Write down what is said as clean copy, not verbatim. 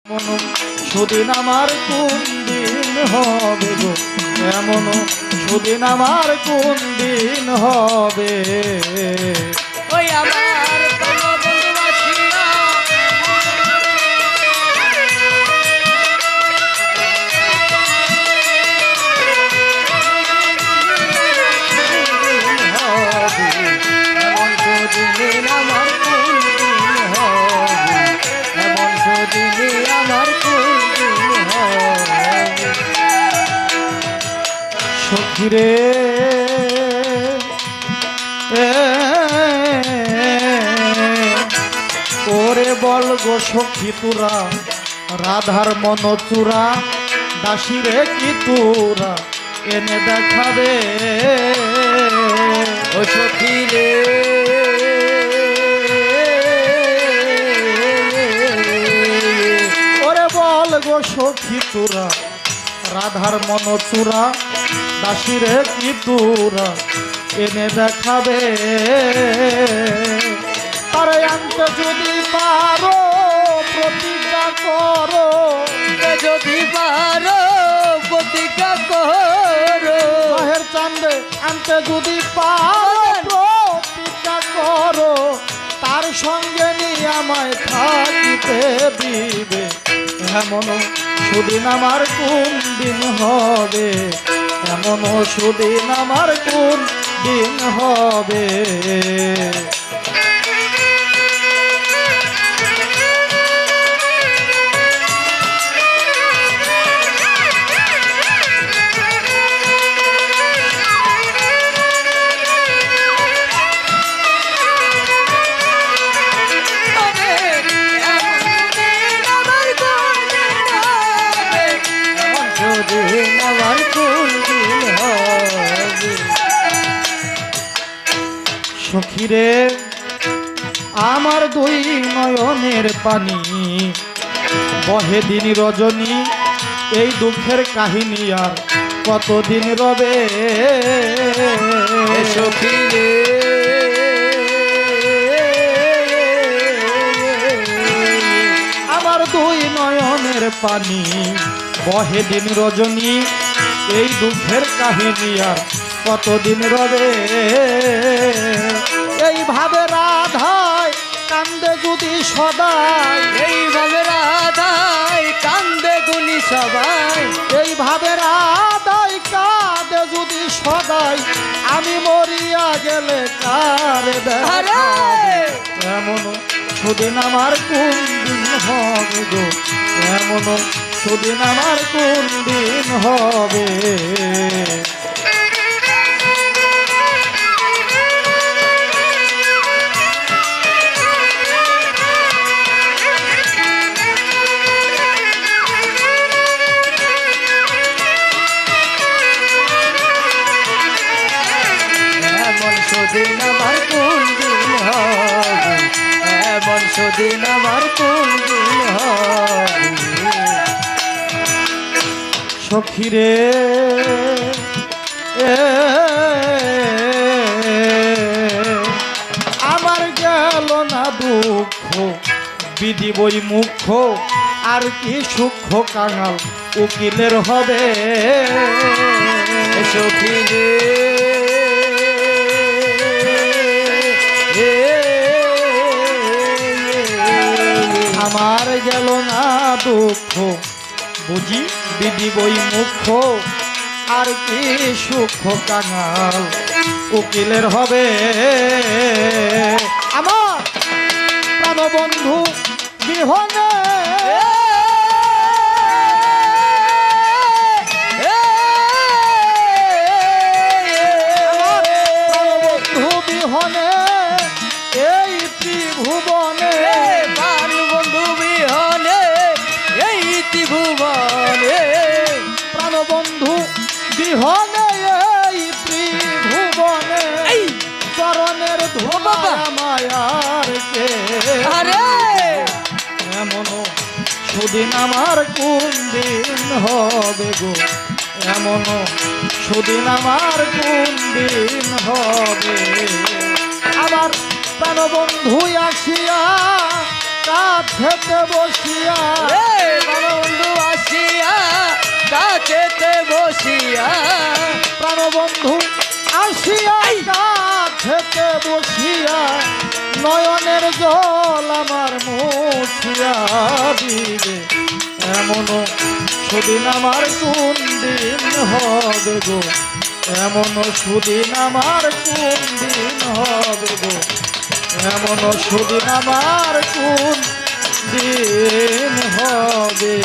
এমন সুদিন আমার কোন দিন হবে গো, এমন সুদিন আমার কোন দিন হবে। ওই আমার বন্ধুবাসীরা এমন সুদিন আমার কোন দিন হবে, এমন সুদিন আমার কোন দিন হবে। সখীরে ওরে বল গো সখী তোরা, রাধার মন চূড়া দাসীরে কি তোরা এনে দেখাবে। ও সখী রে ওরে বল গো সখী তোরা, রাধার মন চূড়া দাসীরে কি তোরা এনে দেখাবে। তারে আনতে যদি পারো প্রতিজ্ঞা করো, যদি পারো প্রতিজ্ঞা করো, বাহের চান্দে আনতে যদি পারো প্রতিজ্ঞা করো, তার সঙ্গে নিয়ে আমায় থাকিতে দিবে। এমন সুদিন আমার কোন দিন হবে, এমন সুদিন আমার কোন দিন হবে। সখীরে আমার দুই নয়নের পানি বহে দিন রজনী, এই দুঃখের কাহিনী আর কতদিন রবে। সখী রে আমার দুই নয়নের পানি বহে দিন রজনী, এই দুঃখের কাহিনী আর কতদিন রবে। এইভাবে রাধায় কান্দে যদি সদাই, এইভাবে রাধাই কান্দে গুনি সবাই, এইভাবে রাধায় কাঁদে যদি সদাই, আমি মরিয়া গেলে কার দেখা। এমন সুদিন আমার কোন দিন হবে গো, এমন সুদিন আমার কোন দিন হবে। এমন সুদিন আমার কোন দিন হবে, এমন সুদিন আমার কোন দিন হবে। সখীরে আমার গেল না দুঃখ বিধি বই মুখ্য, আর কি সূক্ষ্ম কাঙাল উকিলের হবে। সখী রে আমার গেল না দুঃখ বুঝি বিধি বই মুখ্য, আর কি সূক্ষ্ম কাঙাল উকিলের হবে। আমার প্রাণবন্ধু বিহনে প্রাণবন্ধু বিহনে এই ত্রিভুবনে, বন্ধু বিহনে এই ত্রিভুবনে, প্রাণবন্ধু বিহনে এই ত্রিভুবনে, চরণের ধোবা মায়ার কে। আরে এমন সুদিন আমার কোন দিন হবে গো, এমন সুদিন আমার কোন দিন হবে। আবার প্রাণবন্ধু আসিয়া কাছেতে বসিয়া নয়নের জল আমার মুছিয়া দিবে এমনও সুদিন আমার কোন দিন হবে গো এমনও সুদিন আমার কোন দিন হবে গো এমনও সুদিন আমার কোন দিন হবে